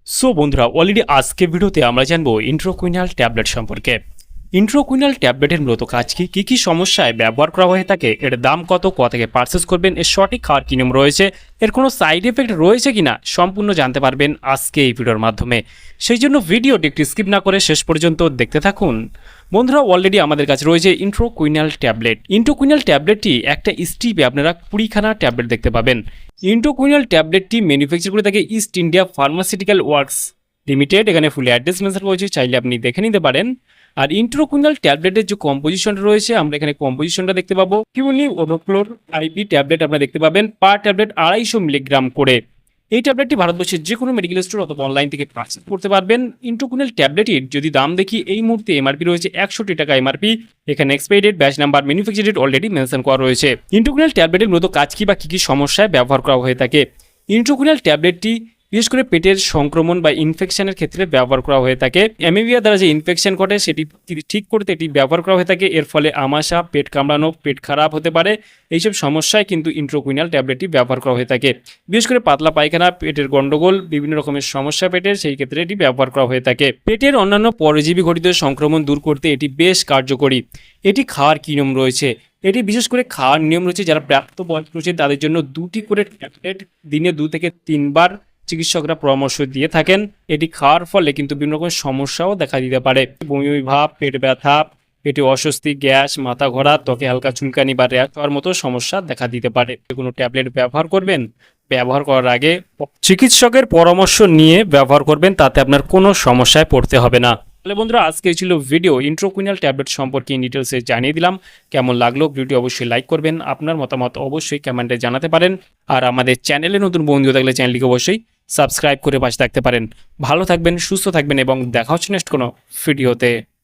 So বন্ধুরা already আজকে ভিডিওতে আমরা জানবো ইন্ট্রোকুইনাল ট্যাবলেট সম্পর্কে। ইন্ট্রোকুইনাল ট্যাবলেটের মূলত কাজ কী সমস্যায় ব্যবহার করা হয়ে থাকে, এর দাম কত, কোথা থেকে পারচেস করবেন, এর সঠিক খাওয়ার কী নিয়ম রয়েছে, এর কোনো সাইড এফেক্ট রয়েছে কিনা সম্পূর্ণ জানতে পারবেন আজকে এই ভিডিওর মাধ্যমে। সেই জন্য ভিডিওটি একটু স্কিপ না করে শেষ পর্যন্ত দেখতে থাকুন। বন্ধুরা অলরেডি আমাদের কাছে রয়েছে ইন্ট্রোকুইনাল ট্যাবলেট। ইন্ট্রোকুইনাল ট্যাবলেটটি একটা স্ট্রিপে আপনারা 20খানা ট্যাবলেট দেখতে পাবেন। ইন্ট্রোকুইনাল ট্যাবলেটটি ম্যানুফ্যাকচার করে থাকে east India pharmaceutical works limited. এখানে ফুল অ্যাড্রেস মেনশন রয়েছে, চাইলে আপনি দেখে নিতে পারেন। আর ইন্ট্রোকুইনাল ট্যাবলেটের যে কম্পোজিশনটা রয়েছে, আমরা এখানে কম্পোজিশনটা দেখতে পাবো। কিউনি ওডোফ্লোর আইপি ট্যাবলেট আপনারা দেখতে পাবেন, পার ট্যাবলেট 250 মিলিগ্রাম করে। এই ট্যাবলেটটি ভারতবর্ষের যে কোনো মেডিকেল স্টোর অথবা অনলাইন থেকে পারচেস করতে পারবেন। ইন্ট্রোকুইনাল ট্যাবলেটের যদি দাম দেখি, এই মুহূর্তে এমআরপি রয়েছে 61 টাকা এমআরপি। এখানে expiry date, batch number, manufacture date already mention করা রয়েছে। ইন্ট্রোকুইনাল ট্যাবলেটের মূলত কাজ কী সমস্যায় ব্যবহার করা হয়ে থাকে। ইন্ট্রোকুইনাল ট্যাবলেটটি বিশেষ করে পেটের সংক্রমণ বা ইনফেকশনের ক্ষেত্রে ব্যবহার করা হয়ে থাকে। অ্যামিবিয়া দ্বারা যে ইনফেকশন ঘটে সেটি ঠিক করতে এটি ব্যবহার করা হয়ে থাকে। এর ফলে আমাশা, পেট কামড়ানো, পেট খারাপ হতে পারে, এইসব সমস্যায় কিন্তু ইন্ট্রোকুইনাল ট্যাবলেটটি ব্যবহার করা হয়ে থাকে। বিশেষ করে পাতলা পায়খানা, পেটের গন্ডগোল, বিভিন্ন রকমের সমস্যা পেটের, সেই ক্ষেত্রে এটি ব্যবহার করা হয়ে থাকে। পেটের অন্যান্য পরজীবী ঘটিত সংক্রমণ দূর করতে এটি বেশ কার্যকরী। এটি খাওয়ার কী নিয়ম রয়েছে, এটি বিশেষ করে খাওয়ার নিয়ম রয়েছে যারা প্রাপ্তবয়স্ক রয়েছে তাদের জন্য 2টি করে ট্যাবলেট দিনে 2 থেকে 3 বার চিকিৎসকরা পরামর্শ দিয়ে থাকেন। এটি খাওয়ার ফলে কিন্তু বিভিন্ন রকম সমস্যাও দেখা দিতে পারে। বমি ভাব, পেট ব্যথা, পেটে অস্বস্তি, গ্যাস, মাথা ঘোরা, ত্বকে হালকা চুলকানি বা র্যাশ হওয়ার মতো সমস্যা দেখা দিতে পারে। কোনো ট্যাবলেট ব্যবহার করবেন, ব্যবহার করার আগে চিকিৎসকের পরামর্শ নিয়ে ব্যবহার করবেন, তাতে আপনার কোনো সমস্যায় পড়তে হবে না। তাহলে বন্ধুরা আজকে ছিল ভিডিও ইন্ট্রোকুইনাল ট্যাবলেট সম্পর্কে ডিটেলসে জানিয়ে দিলাম। কেমন লাগলো ভিডিও অবশ্যই লাইক করবেন, আপনার মতামত অবশ্যই কমেন্টে জানাতে পারেন। আর আমাদের চ্যানেলে নতুন বন্ধু থাকলে চ্যানেলটিকে অবশ্যই সাবস্ক্রাইব করে পাশে থাকতে পারেন। ভালো থাকবেন, সুস্থ থাকবেন এবং দেখা হচ্ছে নেক্সট কোনো ভিডিওতে।